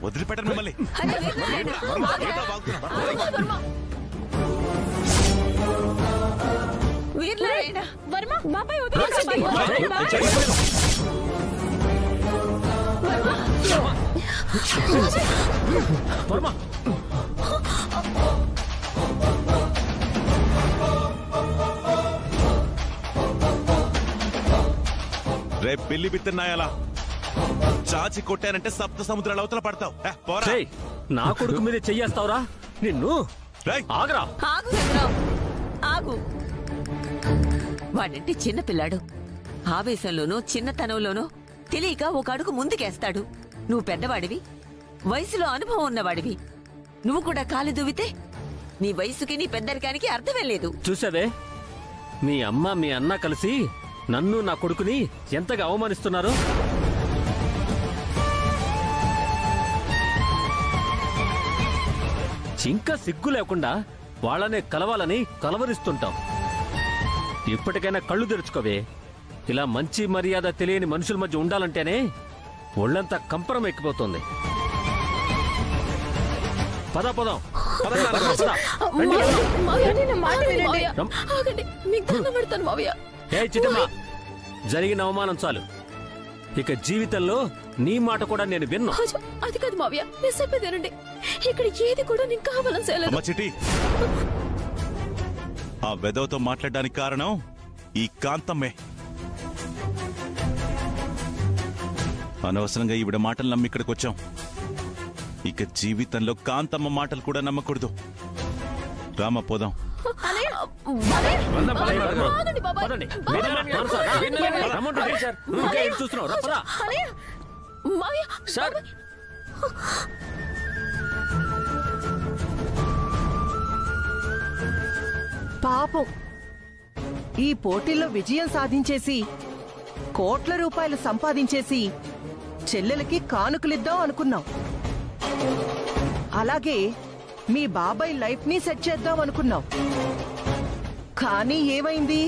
వదిలిపెట్టను మిమ్మల్ని. రే పిల్లి బిత్తన్నాయలా చాచి కొట్టానంటే సప్త సముద్రాల అవతల పడతావు. నా కొడుకు మీద చెయ్యేస్తావురా నిన్ను. ఆగరా, ఆగు. వాడంటే చిన్న పిల్లాడు. ఆవేశంలోనో చిన్నతనంలోనో తెలియక ఒక అడుగు ముందుకేస్తాడు. నువ్వు పెద్దవాడివి, వయసులో అనుభవం ఉన్నవాడివి. నువ్వు కూడా కాలు దువ్వితే నీ వయసుకి నీ పెద్దరికానికి అర్థమే లేదు. చూసావే, మీ అమ్మ మీ అన్న కలిసి నన్ను నా కొడుకుని ఎంతగా అవమానిస్తున్నారు. ఇంకా సిగ్గు లేకుండా వాళ్ళనే కలవాలని కలవరిస్తుంటాం. ఇప్పటికైనా కళ్ళు తెరుచుకోవే. ఇలా మంచి మర్యాద తెలియని మనుషుల మధ్య ఉండాలంటేనే ఒళ్ళంతా కంపరం ఎక్కిపోతుంది. పదం చిట్టమ్మా, జరిగిన అవమానం చాలు. ఇక జీవితంలో నీ మాట కూడా నేను విన్నా. అది కాదు మావయ్య, నేను చెప్పేదేనండి. ఇక్కడ ఏది కూడా నేను కావాలని చేయలేదు. చిట్టి, ఆ వెదవతో మాట్లాడడానికి కారణం ఈ కాంతమ్మే. అనవసరంగా ఈవిడ మాటలు నమ్మి ఇక్కడికి వచ్చాం. ఇక జీవితంలో కాంతమ్మ మాటలు కూడా నమ్మకూడదు. రామ పోదాం. పాపం, ఈ పోటీల్లో విజయం సాధించేసి కోట్ల రూపాయలు సంపాదించేసి చెల్లెలకి కానుకలిద్దాం అనుకున్నాం. అలాగే మీ బాబాయ్ లైఫ్ ని సెట్ చేద్దాం అనుకున్నాం. కానీ ఏమైంది?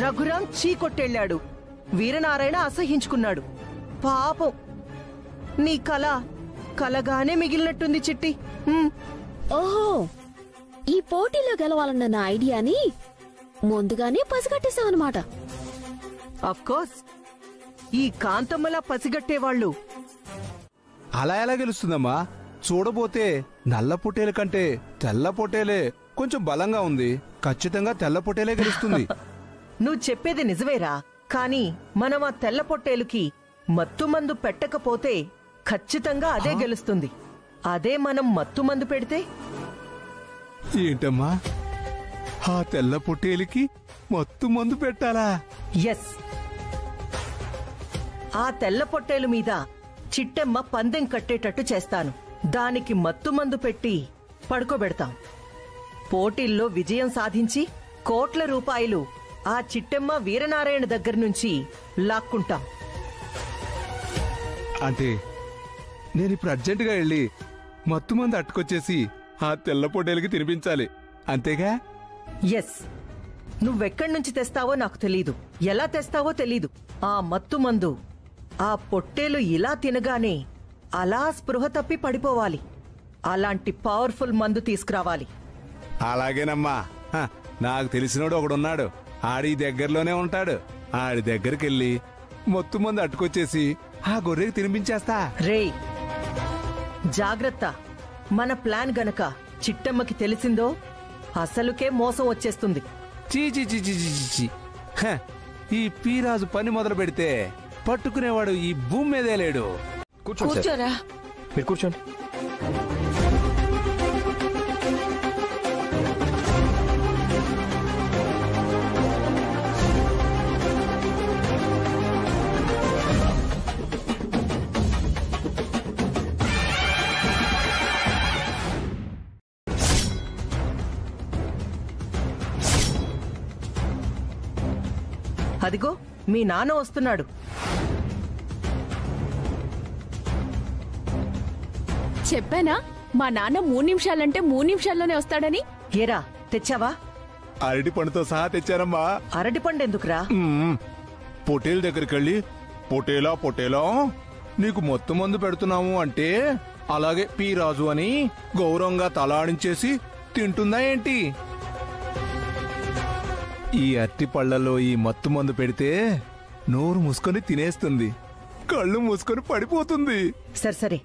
రఘురాం చీకొట్టెళ్ళాడు, వీరనారాయణ అసహించుకున్నాడు. పాపం, నీ కల కలగానే మిగిలినట్టుంది చిట్టి. ఓహో, ఈ పోటీలో గెలవాలన్న నా ఐడియాని ముందుగానే పసిగట్టేశావన్నమాట. అఫ్కోర్స్, ఈ కాంతమ్మలా పసిగట్టేవాళ్లు అలా ఎలా గెలుస్తుందమ్మా? చూడబోతే నల్ల పొట్టేల కంటే తెల్ల పొట్టేలే కొంచెం బలంగా ఉంది. ఖచ్చితంగా తెల్ల పొట్టేలే గెలుస్తుంది. నువ్వు చెప్పేది నిజమేరా, కానీ మనం ఆ తెల్ల పొట్టేలుకి మత్తుమందు పెట్టకపోతే ఖచ్చితంగా అదే గెలుస్తుంది. అదే మనం మత్తుమందు పెడితే? ఏంటమ్మా, ఆ తెల్ల పొట్టేలికి మత్తుమందు పెట్టాలా? ఎస్, ఆ తెల్ల పొట్టేలు మీద చిట్టెమ్మ పందెం కట్టేటట్టు చేస్తాను. దానికి మత్తుమందు పెట్టి పడుకోబెడతాం. పోటీల్లో విజయం సాధించి కోట్ల రూపాయలు ఆ చిట్టెమ్మ వీరనారాయణ దగ్గర నుంచి లాక్కుంటాం. అంటే నేనిప్పుడు అర్జెంటుగా వెళ్ళి మత్తుమందు అట్టుకొచ్చేసి ఆ తెల్ల పొట్టేలకి తినిపించాలి, అంతేగా? ఎస్, నువ్వెక్కడి నుంచి తెస్తావో నాకు తెలీదు, ఎలా తెస్తావో తెలీదు. ఆ మత్తుమందు ఆ పొట్టేలు ఇలా తినగానే అలా స్పృహ తప్పి పడిపోవాలి. అలాంటి పవర్ఫుల్ మందు తీసుకురావాలి. అలాగేనమ్మా, నాకు తెలిసినోడు ఒకడున్నాడు. ఆడి దగ్గరలోనే ఉంటాడు. ఆడి దగ్గరికెళ్ళి మత్తుమందు అట్టుకొచ్చేసి ఆ గొర్రెకి తినిపించేస్తా. రేయ్, జాగ్రత్త. మన ప్లాన్ గనక చిట్టమ్మకి తెలిసిందో అసలుకే మోసం వచ్చేస్తుంది. చీ, ఈ పీరాజు పని మొదలు పెడితే పట్టుకునేవాడు ఈ భూమి మీదే లేడు. కూర్చోరా. మీరు కూర్చోండి. అదిగో మీ నాన్న వస్తున్నాడు. చెప్పానా మా నాన్న 3 నిమిషాలంటే 3 నిమిషాల్లోనే వస్తాడని? ఏరా, తెచ్చావా? అరటి పండుతో సహా తెచ్చారమ్మా. అరటి పండు ఎందుకురా? పొట్టేల దగ్గరికి వెళ్ళి పొట్టేలా పొట్టేలా నీకు మొత్తం మందు పెడుతున్నాము అంటే అలాగే పీ రాజు అని గౌరవంగా తలాడించేసి తింటుందా ఏంటి? ఈ అరటి పళ్ళలో ఈ మత్తు మందు పెడితే నోరు మూసుకొని తినేస్తుంది, కళ్ళు మూసుకొని పడిపోతుంది. సరే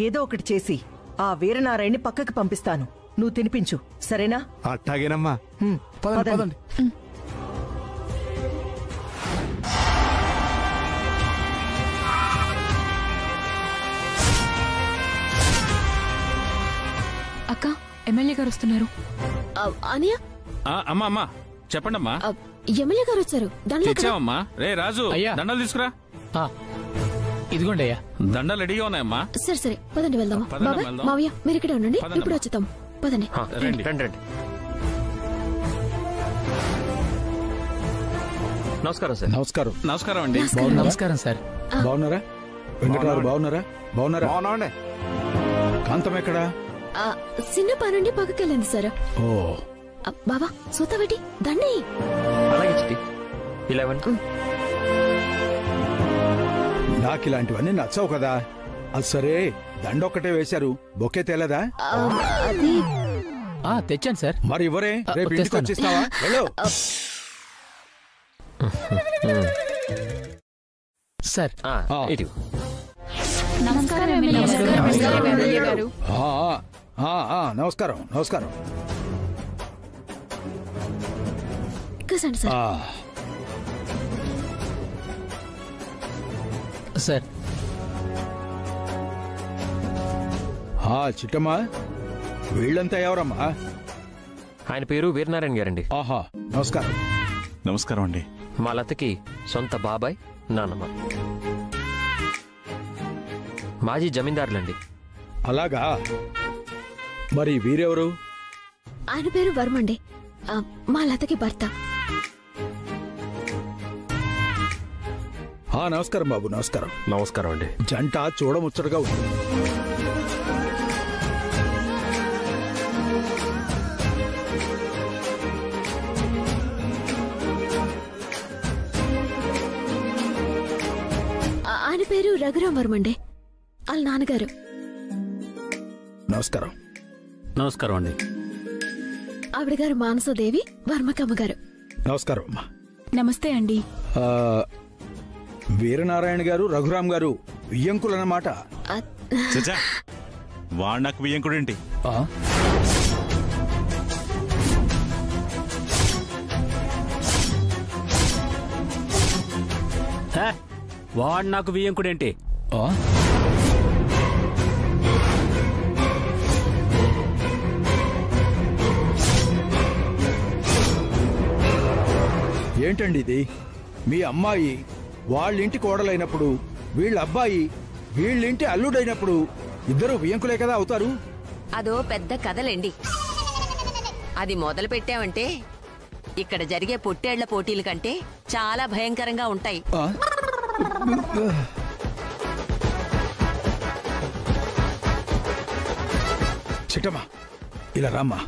ఏదో ఒకటి చేసి ఆ వీరనారాయణని పక్కకి పంపిస్తాను. నువ్వు తినిపించు, సరేనా? అట్టాగేనమ్మా. పదండి. పదండి. అక్క, ఎమ్మెల్యే గారు వస్తున్నారు. అనియా అమ్మా చెప్పండమ్మా. ఎమ్మెల్యే గారు వచ్చారు. తెచ్చావమ్మా. రే రాజు, దండలు తీసుకురా. ఇదిగోండి అయ్యా. దండలు రెడీగా ఉన్నాయమ్మా. సరే పదండి వెళ్దాం. మావయ్య మీరు ఇక్కడే ఉండండి, ఇప్పుడు వచ్చేద్దాం. పదండి. రండి రండి రండి. నమస్కారం సార్. నమస్కారం. నమస్కారం అండి. నమస్కారం సార్. బాగున్నారా? వెంకటరావు బాగున్నారా? బాగున్నారా? కాంతం ఎక్కడా? చిన్న పనుండి పక్కకెళ్ళింది సార్. ఓ బాబా సూతబెట్టి దండి. అలాగే చిట్టి. 11. నాకు ఇలాంటివన్నీ నచ్చవు కదా. అది సరే, దండొక్కటే వేశారు, బొకే తేలేదా? అది తెచ్చాను సార్. మరి ఇవ్వరే, రేపు ఇంటికి తెస్తాను. వచ్చేస్తావా? వెళ్ళు. సార్ ఇటు. నమస్కారం ఎమ్మెల్యే గారు. నమస్కారం. కసండి సార్. సార్. చిట్టమ్మా, వీళ్ళంతా ఎవరమ్మా? ఆయన పేరు వీరనారాయణ గారండి. ఆహా, నమస్కారం. నమస్కారం అండి. మా లతకి సొంత బాబాయ్, నాన్నమ్మ. మాజీ జమీందారులండి. అలాగా? మరి వీరెవరు? ఆయన పేరు వర్మండి, మా లతకి భర్త. నమస్కారం బాబు. నమస్కారం అండి. జంట చూడముచ్చటగా ఉంది. ఆయన పేరు రఘురాం వర్మండి, వాళ్ళ నాన్నగారు. నమస్కారం. నమస్కారం అండి. ఆవిడ గారు మానసదేవి, వర్మకమ్మ గారు. నమస్కారం అమ్మా. నమస్తే అండి. వీరనారాయణ గారు, రఘురాం గారు వియ్యంకులన్నమాట. చచ్చా, వాడు నాకు వియ్యంకుడేంటి? వాడు నాకు వియ్యంకుడేంటి? ఏంటండి ఇది? మీ అమ్మాయి వాళ్ళింటి కోడలైనప్పుడు, వీళ్ళ అబ్బాయి వీళ్ళింటి అల్లుడైనప్పుడు ఇద్దరు వియ్యంకులే కదా అవుతారు. అదో పెద్ద కథలేండి. అది మొదలు పెట్టావంటే ఇక్కడ జరిగే పొట్టేళ్ల పోటీల కంటే చాలా భయంకరంగా ఉంటాయి. చిట్టమ్మా, ఇలా రామ్మా.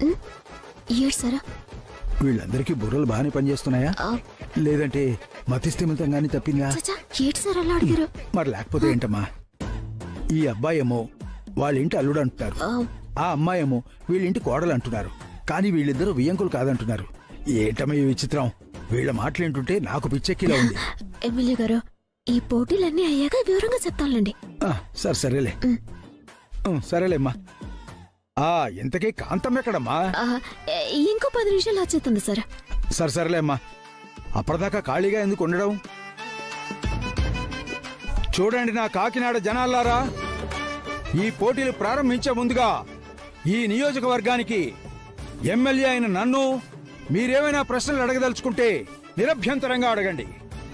ఏడ్సారా? వీళ్ళందరికీ బుర్రలు బాగానే పనిచేస్తున్నాయా, లేదంటే మతిస్థిమితంగానే తప్పిందా? ఏడ్సారా అలా అడిగారు? మరి లేకపోతే ఏంటమ్మా? ఈ అబ్బాయేమో వాళ్ళింటి అల్లుడు అంటున్నారు, ఆ అమ్మాయేమో వీళ్ళింటి కోడలు అంటున్నారు. కానీ వీళ్ళిద్దరూ వియ్యంకులు కాదంటున్నారు. ఏంటమ్మా ఈ విచిత్రం? వీళ్ళ మాటలేంటుంటే నాకు పిచ్చెక్కిలా ఉంది. ఎమ్మెల్యే గారు, ఈ పోటీలన్నీ అయ్యాక వివరంగా చెప్తానులేండి. సరేలే. సరేలేమ్మా. ఇంతకీ కాంతం ఎక్కడమ్మా? ఇంకో 10 నిమిషాలు వచ్చేస్తుంది సార్. సరేలేమ్మా. అప్పటిదాకా ఖాళీగా ఎందుకు ఉండడం? చూడండి నా కాకినాడ జనాల్లారా, ఈ పోటీలు ప్రారంభించే ముందుగా ఈ నియోజకవర్గానికి ఎమ్మెల్యే అయిన నన్ను మీరేమైనా ప్రశ్నలు అడగదలుచుకుంటే నిరభ్యంతరంగా అడగండి.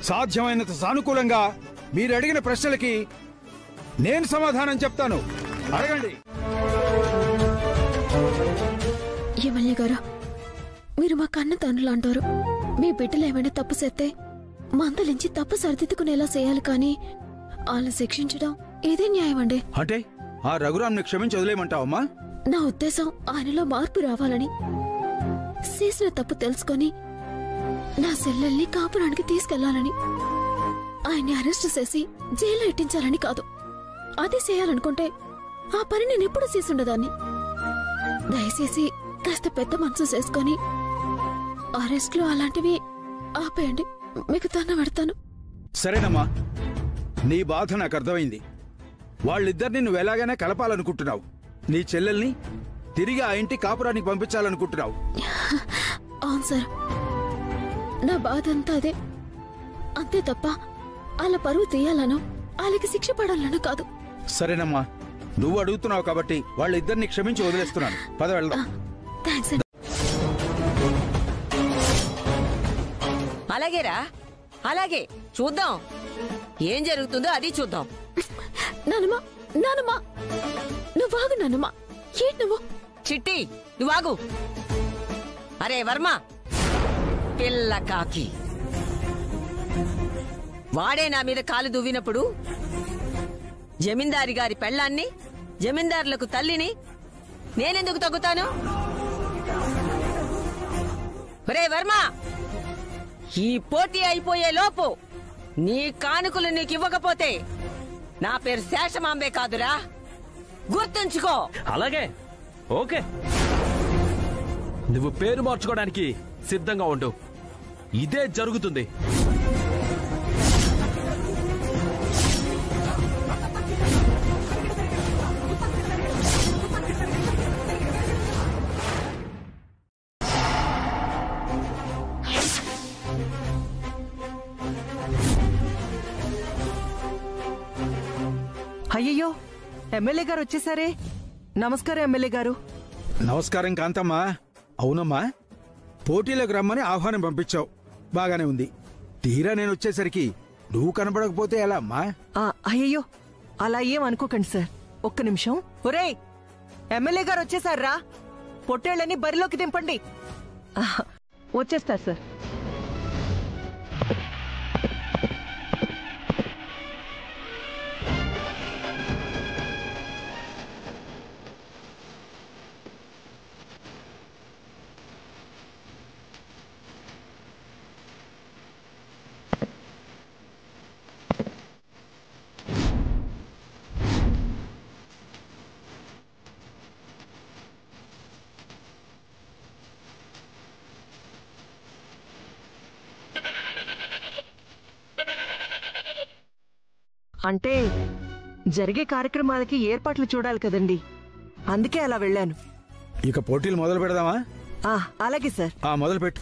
సాధ్యమైనంత సానుకూలంగా మీరు అడిగిన ప్రశ్నలకి నేను సమాధానం చెప్తాను. అడగండి. ఎమ్మెల్యే గారు, మీరు మా కన్న తండ్రులు అంటారు. మీ బిడ్డలు ఏమైనా తప్పు చేస్తే మందలించి తప్పు సరిదిద్దుకునేలా చేయాలి, కానీ వాళ్ళని శిక్షించడం ఇదే న్యాయం అండి. అంటే ఆ రఘురాంని క్షమించి వదిలేయమంటావమ్మా? నా ఉద్దేశం ఆయనలో మార్పు రావాలని, చేసిన తప్పు తెలుసుకొని నా సెల్లెల్ని కాపురానికి తీసుకెళ్లాలని. ఆయన్ని అరెస్ట్ చేసి జైల్లో ఎట్టించాలని కాదు. అది చేయాలనుకుంటే ఆ పని నేను ఎప్పుడు చేసుండదాన్ని. దయచేసి కాస్త పెద్ద మనసు చేసుకొని అరెస్ట్లు అలాంటివి ఆపేయండి. మీకు దండం పెడతాను. సరేనమ్మా, నీ బాధ నాకు అర్థమైంది. వాళ్ళిద్దరిని నువ్వు ఎలాగైనా కలపాలనుకుంటున్నావు. నీ చెల్లెల్ని తిరిగి ఆ ఇంటి కాపురానికి పంపించాలనుకుంటున్నావు. అవును సార్, నా బాధ అంతా అదే. అంతే తప్ప వాళ్ళ పరువు తీయాలనో వాళ్ళకి శిక్ష పడాలనో కాదు. సరేనమ్మా, నువ్వు అడుగుతున్నావు కాబట్టి వాళ్ళిద్దరిని క్షమించి వదిలేస్తున్నాను. పద వెళ్దాం. థ్యాంక్స్. అలాగేరా, అలాగే చూద్దాం ఏం జరుగుతుందో అది చూద్దాం. నానమ్మా, నానమ్మా, నువ్వు ఆగు. నానమ్మా, ఏంటి నువ్వు? చిట్టి నువ్వు ఆగు. అరే వర్మ, పిల్ల కాకి, వాడే నా మీద కాలు దువ్వినప్పుడు జమీందారి గారి పెళ్ళాన్ని, జమీందారులకు తల్లిని నేనెందుకు తగ్గుతాను? ఒరే వర్మ, ఈ పోటీ అయిపోయే లోపు నీ కానుకలు నీకు ఇవ్వకపోతే నా పేరు శేషమాంబే కాదురా, గుర్తుంచుకో. అలాగే, ఓకే. నువ్వు పేరు మార్చుకోవడానికి సిద్ధంగా ఉండు. ఇదే జరుగుతుంది. అయ్యయ్యో, ఎమ్మెల్యే గారు వచ్చేసారే. నమస్కారం ఎమ్మెల్యే గారు. నమస్కారం కాంతమ్మా. అవునమ్మా, పోటీలకు రమ్మని ఆహ్వానం పంపించావు, బాగానే ఉంది. తీరా నేను వచ్చేసరికి నువ్వు కనబడకపోతే ఎలా అమ్మా? అయ్యయ్యో, అలా ఏం అనుకోకండి సార్. ఒక్క నిమిషం. ఒరేయ్, ఎమ్మెల్యే గారు వచ్చేసారా? పొట్టేళ్ళని బరిలోకి దింపండి. వచ్చేస్తారు సార్. అంటే జరిగే కార్యక్రమాలకి ఏర్పాట్లు చూడాలి కదండి, అందుకే అలా వెళ్ళాను. ఇక పోటీలు మొదలు పెడదామా? అలాగే సార్. మొదలు పెట్టు.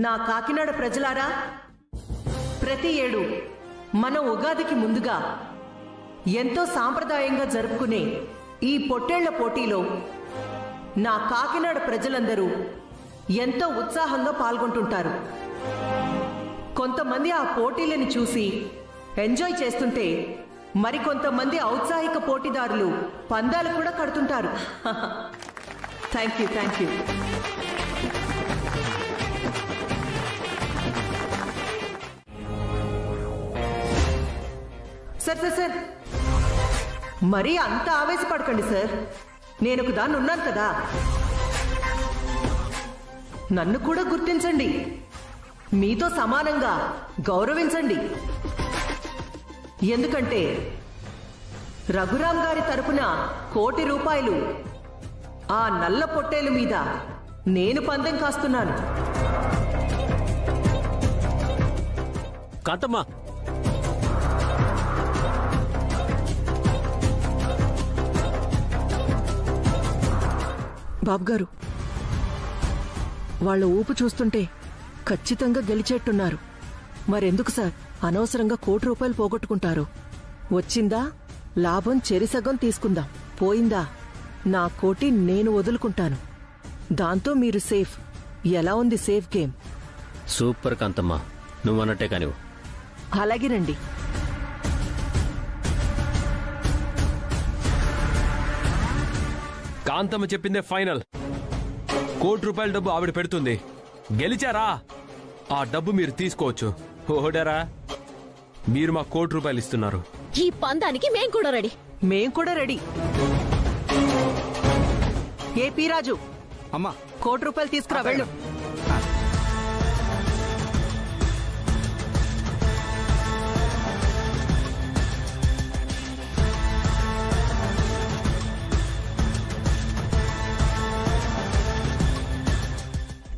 నా కాకినాడ ప్రజలారా, ప్రతి ఏడు మన ఉగాదికి ముందుగా ఎంతో సాంప్రదాయంగా జరుపుకునే ఈ పొట్టేళ్ల పోటీలో నా కాకినాడ ప్రజలందరూ ఎంతో ఉత్సాహంగా పాల్గొంటుంటారు. కొంతమంది ఆ పోటీలను చూసి ఎంజాయ్ చేస్తుంటే మరికొంతమంది ఔత్సాహిక పోటీదారులు పందాలు కూడా కడుతుంటారు. Thank you, thank you. Sir sir sir, మరీ అంత ఆవేశపడకండి సార్. నేనొక దాన్ని ఉన్నాను కదా, నన్ను కూడా గుర్తించండి, మీతో సమానంగా గౌరవించండి. ఎందుకంటే రఘురాం గారి తరపున ₹1,00,00,000 ఆ నల్ల పొట్టేలు మీద నేను పందెం కాస్తున్నాను. కాంతమ్మా, బాబుగారు, వాళ్ళ ఊపు చూస్తుంటే ఖచ్చితంగా గెలిచేట్టున్నారు. మరెందుకు సార్ అనవసరంగా ₹1,00,00,000 పోగొట్టుకుంటారు? వచ్చిందా లాభం చెరిసగం తీసుకుందాం, పోయిందా నా కోటి నేను వదులుకుంటాను. దాంతో మీరు సేఫ్. ఎలా ఉంది సేఫ్ గేమ్? సూపర్ కాంతమ్మా, నువ్వన్నట్టే కానివ్వు. అలాగేనండి. కాంతమ్మ చెప్పిందే ఫైనల్. ₹1,00,00,000 డబ్బు ఆవిడ పెడుతుంది. గెలిచారా ఆ డబ్బు మీరు తీసుకోవచ్చు. ఓడారా, మీరు మా ₹1,00,00,000 ఇస్తున్నారు. ఈ పందానికి మేం కూడా రెడీ. మేం కూడా రెడీ. ఏ పీరాజు, అమ్మా, ₹1,00,00,000 తీసుకురా, వెళ్ళు.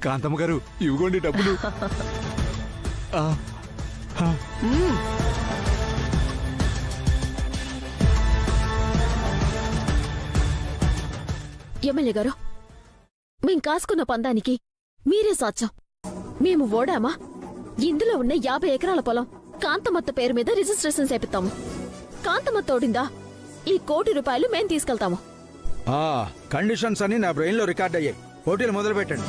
కాంతమ్మ గారు ఇవ్వండి డబ్బులు. ఎమ్మెల్యే గారు, మేం కాసుకున్న పందానికి మీరే సాక్ష్యం. మేము ఓడామా? ఇందులో ఉన్న 50 ఎకరాల పొలం కాంతమత్త పేరు మీద రిజిస్ట్రేషన్ చేపిస్తాము. కాంతమత్త ఓడిందా, ఈ ₹1 కోటి మేం తీసుకెళ్తాము. కండిషన్స్ అని నా బ్రెయిన్ లో రికార్డ్ అయ్యాయి. పోటీలు మొదలు పెట్టండి.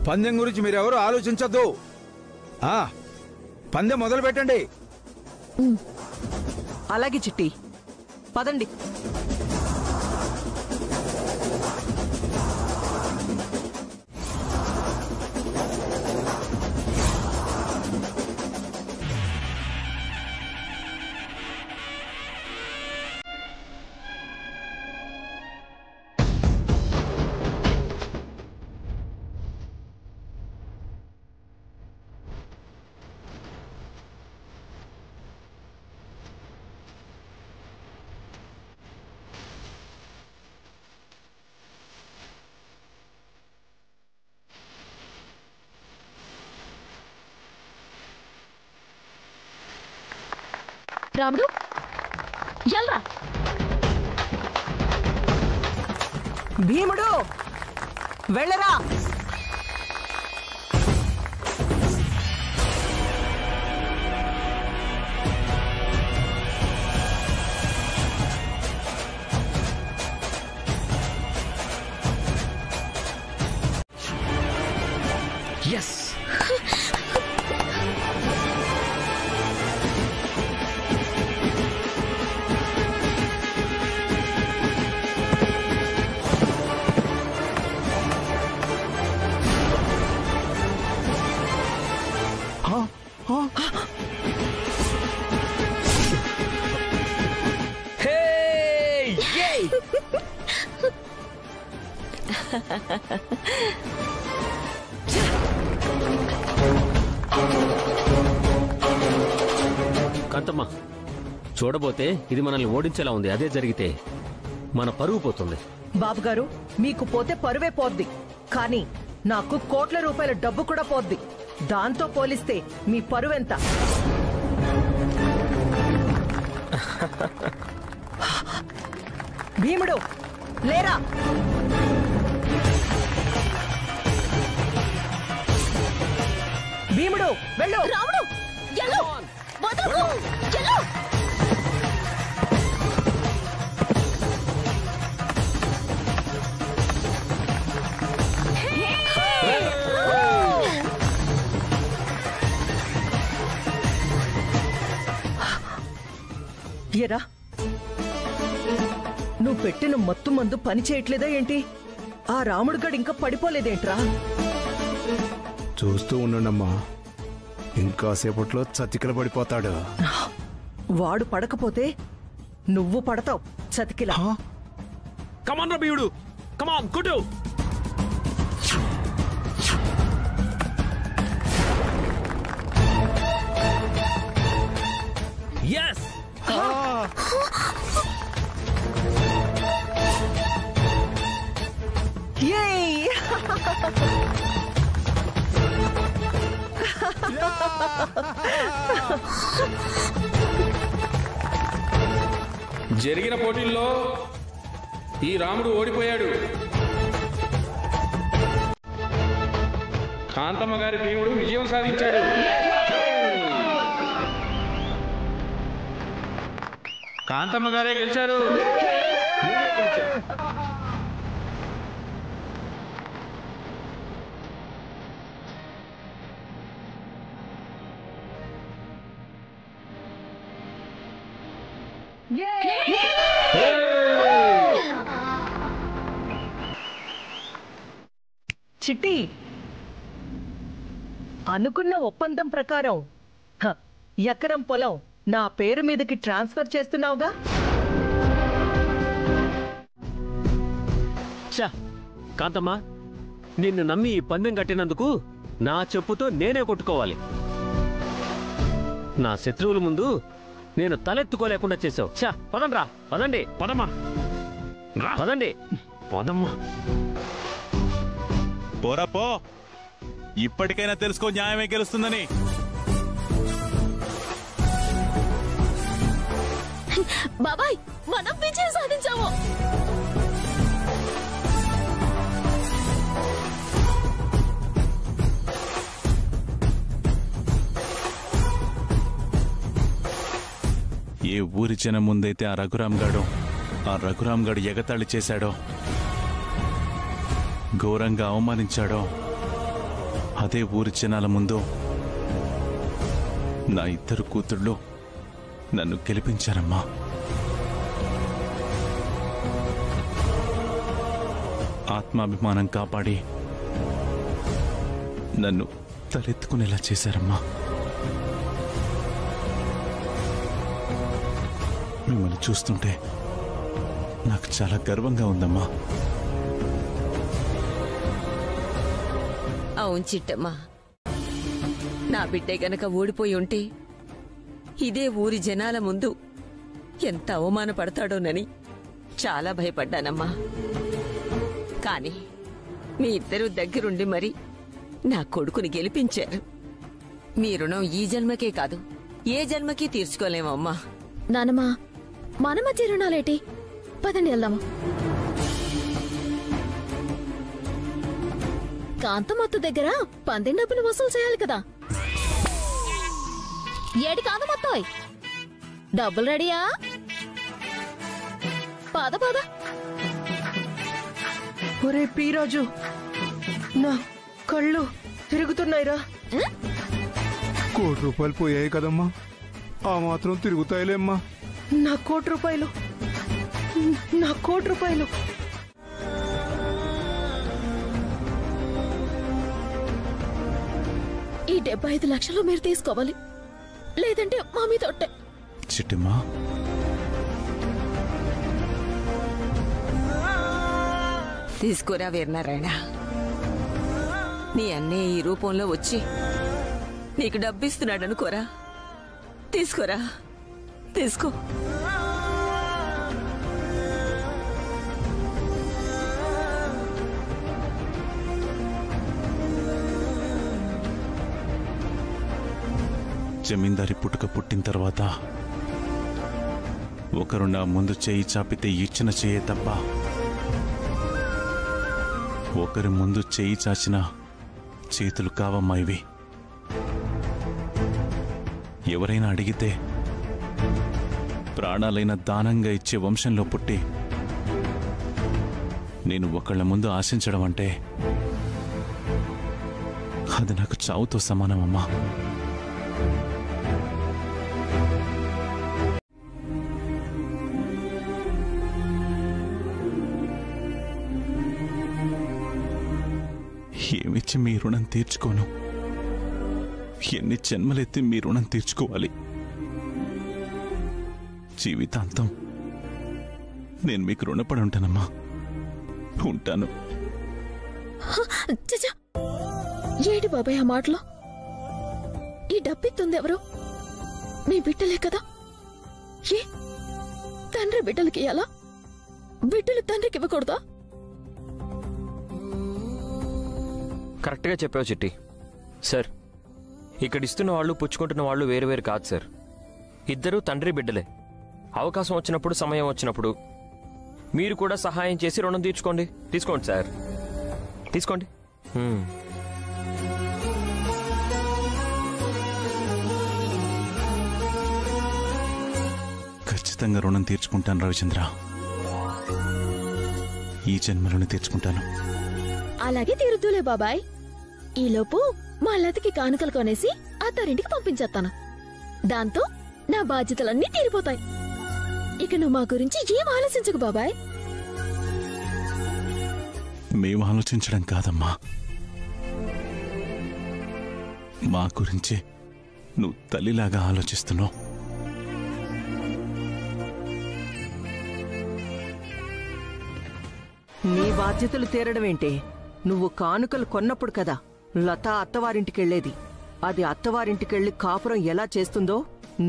పందెం గురించి మీరెవరు ఆలోచించద్దు. పందెం మొదలు పెట్టండి. అలాగే చిట్టి, పదండి. రాముడు, ఎల్రా. భీముడు, వెళ్ళరా. ఎస్. కాంతమ్మ, చూడబోతే ఇది మనల్ని ఓడించేలా ఉంది. అదే జరిగితే మన పరువు పోతుంది. బాబుగారు, మీకు పోతే పరువే పోద్ది, కానీ నాకు ₹1 కోట్ల డబ్బు కూడా పోద్ది. దాంతో పోలిస్తే మీ పరువెంత? భీముడు, లేరా. భీముడు, వెళ్ళు. రాముడు, ఎల్లు. వదలకు, ఎల్లు. ఎరా, నువ్వు పెట్టిన మత్తు మందు పని చేయట్లేదా ఏంటి? ఆ రాముడు గడు ఇంకా పడిపోలేదేంట్రా? చూస్తూ ఉండండమ్మా, ఇంకాసేపట్లో చతికిల పడిపోతాడు. వాడు పడకపోతే నువ్వు పడతావు చతికిల. కమాన్ రా భీముడు, కమాన్ కుటు. ఎస్. జరిగిన పోటీల్లో ఈ రాముడు ఓడిపోయాడు. కాంతమ్మ గారి భీముడు విజయం సాధించాడు. కాంతమ్మ గారే గెలిచారు. చిట్టి, అనుకున్న ఒప్పందం ప్రకారం ఎకరం పొలం నా పేరు మీదకి ట్రాన్స్ఫర్ చేస్తున్నావుగా? కాంతమ్మ, నిన్ను నమ్మి ఈ పందెం కట్టినందుకు నా చెప్పుతో నేనే కొట్టుకోవాలి. నా శత్రువుల ముందు నేను తలెత్తుకోలేకుండా చేసావు. ఛా, పదండ్రా, పదండి, పదమ్మా, పదండి, పదమ్మా. పోరా పో, ఇప్పటికైనా తెలుసుకో న్యాయమే గెలుస్తుందని. బాబాయ్, మనం విజయం సాధించాము. ఏ ఊరి జనం ముందైతే ఆ రఘురామ్ గాడు ఎగతాళి చేశాడో, ఘోరంగా అవమానించాడో, అదే ఊరి జనాల ముందు నా ఇద్దరు కూతుళ్ళు నన్ను గెలిపించారమ్మా. ఆత్మాభిమానం కాపాడి నన్ను తలెత్తుకునేలా చేశారమ్మా. మిమ్మల్ని చూస్తుంటే నాకు చాలా గర్వంగా ఉందమ్మా. అవును చిట్టమ్మా, నా బిడ్డే గనక ఓడిపోయి ఉంటే ఇదే ఊరి జనాల ముందు ఎంత అవమానపడతాడోనని చాలా భయపడ్డానమ్మా. కాని మీ ఇద్దరూ దగ్గరుండి మరి నా కొడుకుని గెలిపించారు. మీ రుణం ఈ జన్మకే కాదు, ఏ జన్మకి తీర్చుకోలేమమ్మా. నానమ్మా, మన మధ్య రుణాలేటి? పదండి వెళ్దాము. కాంతమొత్తు దగ్గర పందెం డబ్బులు వసూలు చేయాలి కదా. ఏడి కాంతమొత్తోయ్, డబ్బులు రెడీయా? పద పద. ఒరే పీరాజు, నా కళ్ళు తిరుగుతున్నాయిరా. ₹1,00,00,000 పోయాయి కదమ్మా, ఆ మాత్రం తిరుగుతాయిలేమ్మా. నా ₹1,00,00,000, నా ₹1,00,00,000. ఈ 75 లక్షలు మీరు తీసుకోవాలి, లేదంటే మా మీద ఒట్టే. చిట్టమ్మా, తీసుకోరా వీరనారాయణ. నీ అన్నయ్య ఈ రూపంలో వచ్చి నీకు డబ్బిస్తున్నాడనుకోరా. తీసుకోరా, తీసుకో. జమీందారి పుట్టుక పుట్టిన తర్వాత ఒకరు నా ముందు చేయి చాపితే ఇచ్చిన చేయే తప్ప, ఒకరి ముందు చేయి చాచిన చేతులు కావమ్మా ఇవి. ఎవరైనా అడిగితే ప్రాణాలైన దానంగా ఇచ్చే వంశంలో పుట్టి నేను ఒకళ్ళ ముందు ఆశించడం అంటే అది నాకు చావుతో సమానమమ్మా. ఏమిచ్చి మీ రుణం తీర్చుకోను? ఎన్ని జన్మలెత్తి మీ రుణం తీర్చుకోవాలి? జీవితాంతం నేను మీకు రుణపడి ఉంటానమ్మా, ఉంటాను. ఏటి బాబాయ్ ఆ మాటలో? ఈ డబ్బిస్తుంది ఎవరు? మీ బిడ్డలే కదా. ఏ తండ్రి బిడ్డలకి ఇయ్యాలా? బిడ్డలు తండ్రికి ఇవ్వకూడదా? కరెక్ట్గా చెప్పావు చిట్టి. సార్, ఇక్కడ ఇస్తున్న వాళ్ళు పుచ్చుకుంటున్న వాళ్ళు వేరు వేరు కాదు సార్, ఇద్దరూ తండ్రి బిడ్డలే. అవకాశం వచ్చినప్పుడు, సమయం వచ్చినప్పుడు మీరు కూడా సహాయం చేసి రుణం తీర్చుకోండి. తీసుకోండి సార్, తీసుకోండి. ఖచ్చితంగా రుణం తీర్చుకుంటాను రవిచంద్ర. ఈ జన్మలోనే తీర్చుకుంటాను. అలాగే తీరుద్దులే బాబాయ్. ఈలోపు మా లతకి కానుకలు కొనేసి అత్తారింటికి పంపించేస్తాను. దాంతో నా బాధ్యతలన్నీ తీరిపోతాయి. ఇక నువ్వు మా గురించి ఏం ఆలోచించకు బాబాయ్. మేము ఆలోచించడం కాదమ్మా, మా గురించి నువ్వు తల్లిలాగా ఆలోచిస్తున్నావు. నీ బాధ్యతలు తీరడమేంటే? నువ్వు కానుకలు కొన్నప్పుడు కదా లత అత్తవారింటికెళ్లేది. అది అత్తవారింటికెళ్ళి కాపురం ఎలా చేస్తుందో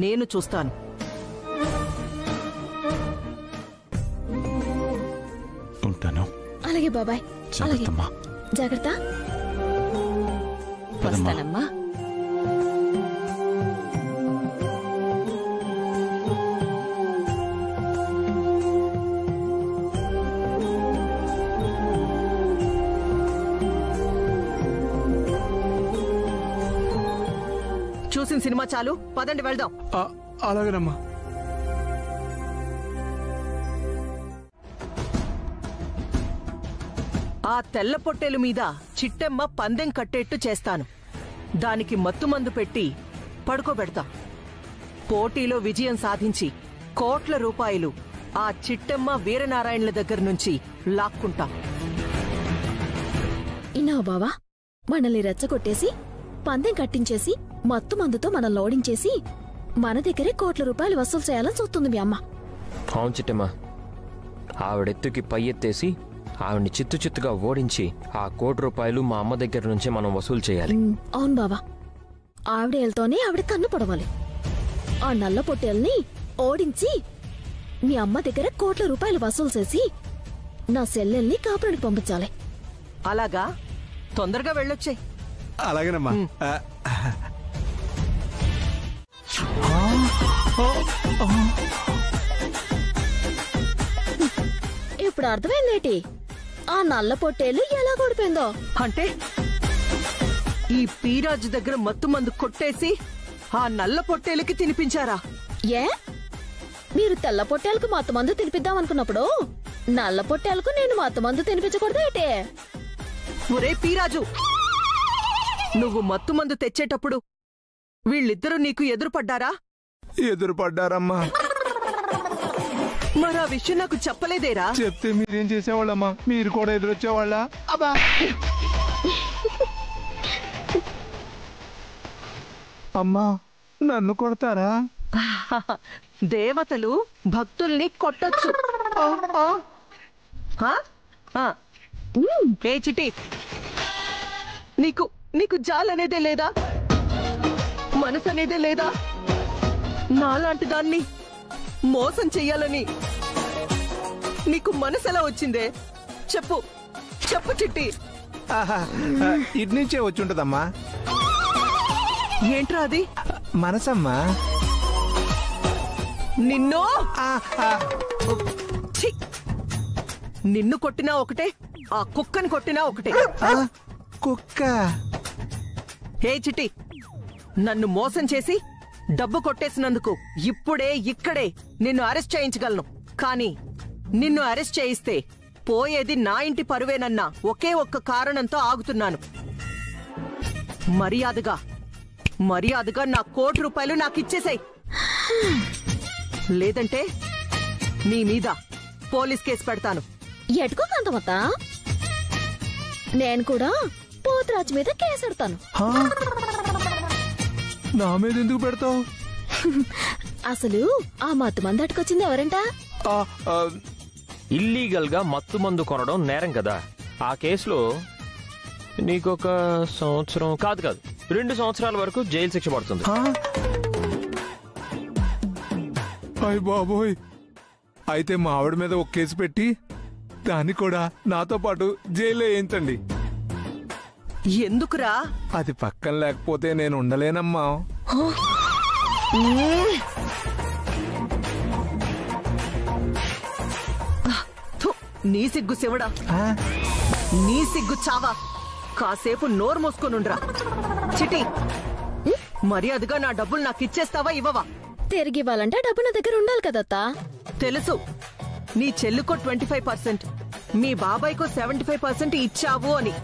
నేను చూస్తాను. ఉంటాను. అలాగే బాబాయ్. అలాగే. జాగ్రత్త. వస్తానమ్మా. చూసిన సినిమా చాలు, పదండి వెళ్దాం. అలాగేనమ్మా. ఆ తెల్ల పొట్టేలు మీద చిట్టెమ్మ పందెం కట్టేట్టు చేస్తాను. దానికి మత్తుమందు పెట్టి పడుకోబెడతా. పోటీలో విజయం సాధించి కోట్ల రూపాయలు ఆ చిట్టెమ్మ వీరనారాయణల దగ్గర నుంచి లాక్కుంటా. ఇన్నావు బావా, మనల్ని రెచ్చగొట్టేసి పందెం కట్టించేసి మత్తుమందుతో మనం లోడించేసి మన దగ్గరే కోట్ల రూపాయలు వసూలు చేయాలని చూస్తుంది మీ అమ్మ. అవును చిట్టమ్మా, ఆవిడెత్తుకి పై ఎత్తేసి ఆవిడ్ని చిత్తు చిత్తుగా ఓడించి ఆ ₹1,00,00,000 మా అమ్మ దగ్గర నుంచే మనం వసూలు చేయాలి. అవును బావా, ఆవిడేళ్తోనే ఆవిడ కన్ను పడవాలి. ఆ నల్ల పొట్టేల్ని ఓడించి మీ అమ్మ దగ్గర కోట్ల రూపాయలు వసూలు చేసి నా సెల్లెల్ని కాపురానికి పంపించాలి. అలాగా, తొందరగా వెళ్ళొచ్చే. అలాగేనమ్మా. ఇప్పుడు అర్థమైందేటి ఆ నల్ల పొట్టేలు ఎలా కొడిపోయిందో. అంటే ఈ పీరాజు దగ్గర మత్తుమందు కొట్టేసి ఆ నల్ల పొట్టేలకి తినిపించారా? ఏ, మీరు తెల్ల పొట్టేలకు మత్తుమందు తినిపిద్దామనుకున్నప్పుడు నల్ల పొట్టేలకు నేను మత్తుమందు తినిపించకూడదు ఏటే? ఒరే పీరాజు, నువ్వు మత్తుమందు తెచ్చేటప్పుడు వీళ్ళిద్దరూ నీకు ఎదురుపడ్డారా? ఎదురుపడ్డారమ్మా. మరి ఆ విషయం నాకు చెప్పలేదేరా? చెప్తే మీరేం చేసేవాళ్ళమ్మా? మీరు కూడా ఎదురొచ్చేవాళ్ళ? అబ్బా, అమ్మా నన్ను కొడతారా? దేవతలు భక్తుల్ని కొట్టొచ్చు. ఏ చిటి, నీకు నీకు జాలనేదే లేదా? మనసు అనేదే లేదా? నాలాంటి దాన్ని మోసం చెయ్యాలని నీకు మనసు ఎలా వచ్చిందే? చెప్పు చెప్పు చిట్టి. ఇటు నుంచే వచ్చి ఉంటదమ్మా. ఏంట్రా అది? మనసమ్మా. నిన్ను నిన్ను కొట్టినా ఒకటే, ఆ కుక్కని కొట్టినా ఒకటే. కుక్క? హే చిట్టి, నన్ను మోసం చేసి డబ్బు కొట్టేసినందుకు ఇప్పుడే ఇక్కడే నిన్ను అరెస్ట్ చేయించగలను. కానీ నిన్ను అరెస్ట్ చేయిస్తే పోయేది నా ఇంటి పరువేనన్న ఒకే ఒక్క కారణంతో ఆగుతున్నాను. మర్యాదగా నా ₹1,00,00,000 నాకిచ్చేసాయి. లేదంటే నీ మీద పోలీస్ కేసు పెడతాను. ఎటుకో కాంతమత్త, నేను కూడా పోతురాజు మీద కేసెడతాను. నా మీద ఎందుకు పెడతావు? అసలు ఆ మత్తు మందు అటుకొచ్చింది ఎవరంట? ఇల్లీగల్ గా మత్తు మందు కొనడం నేరం కదా. ఆ కేసులో నీకొక సంవత్సరం కాదు 2 సంవత్సరాల వరకు జైలు శిక్ష పడుతుంది. అయ్య బాబోయ్, అయితే మా ఆవిడ మీద ఒక కేసు పెట్టి దాన్ని కూడా నాతో పాటు జైల్లో వేయించండి. ఎందుకురా? అది పక్కన లేకపోతే నేను ఉండలేనమ్మా. నీ సిగ్గు శివడా, నీ సిగ్గు చావా. కాసేపు నోరు మూసుకొనుండ్రా. చిటి, మర్యాదగా నా డబ్బులు నాకు ఇచ్చేస్తావా ఇవ్వవా? తిరిగి ఇవ్వాలంటే డబ్బు నా దగ్గర ఉండాలి కదత్తా. తెలుసు, నీ చెల్లుకో 25%, మీ బాబాయ్కో 75% ఇచ్చావు అని.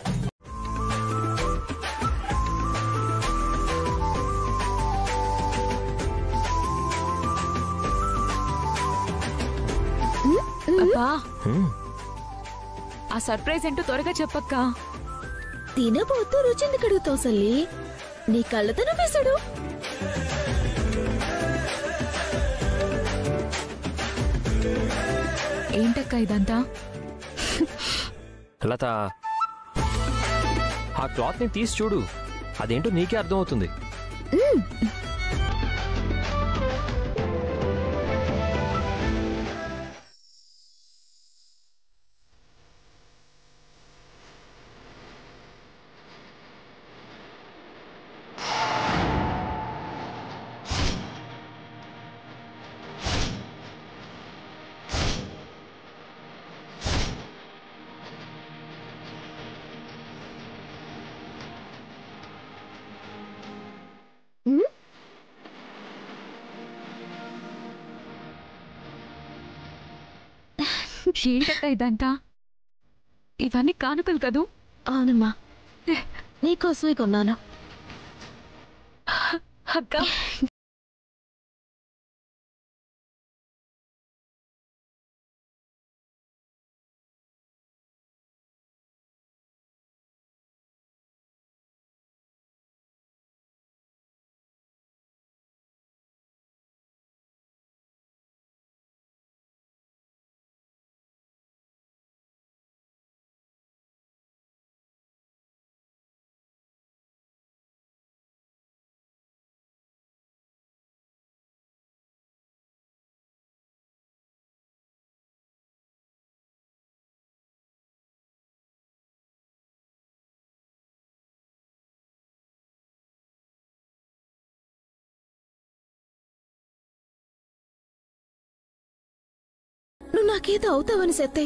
ఆ సర్ప్రైజ్ ఏంటో త్వరగా చెప్పక్క. తినబోతూ రుచింది కడుగుతావు సల్లి, నీ కళ్ళతో నవ్వేశాడు. ఏంటక్క ఇదంతా? లత, ఆ క్లాత్ ని తీసి చూడు. అదేంటో నీకే అర్థమవుతుంది. ఏంటక్క ఇదంతా? ఇవన్నీ కానుకలు కదూ? అవునమ్మా, నీకోసమే కొన్నాను. అక్క నువ్వు నాకేదో అవుతావని సెత్తే,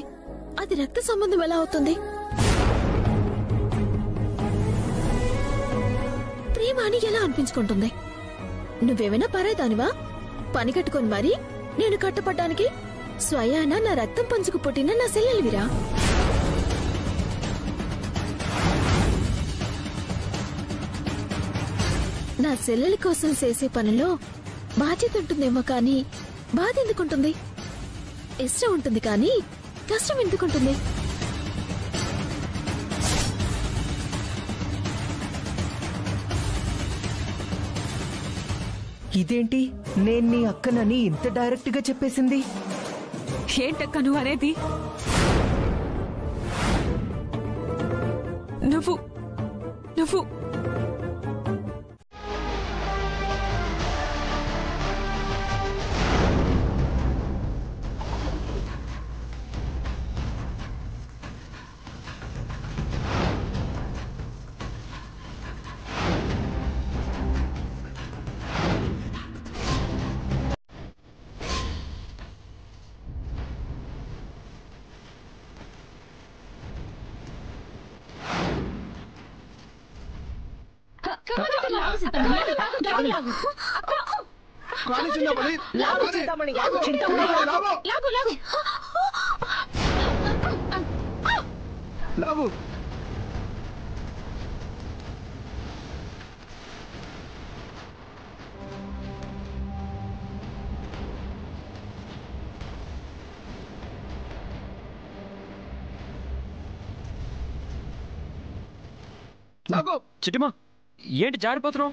అది రక్త సంబంధం ఎలా అవుతుంది? ప్రేమ అని ఎలా అనిపించుకుంటుంది? నువ్వేమైనా పరాయిదానివా? పని కట్టుకొని మరి నేను కట్టపడ్డానికి స్వయాన నా రక్తం పంచుకు పుట్టిన నా సెల్లెలివిరా. నా సెల్లెలి కోసం చేసే పనిలో బాధ్యత ఉంటుందేమో కానీ బాధ ఎందుకుంటుంది? ఇష్టం ఉంటుంది కానీ కష్టం ఎందుకుంటుంది? ఇదేంటి, నేను నీ అక్కనని ఇంత డైరెక్ట్ గా చెప్పేసింది? ఏంటక్క నువ్వు అనేది? నువ్వు నువ్వు చిటిమా, ఏంటి జారిపోతున్నావు?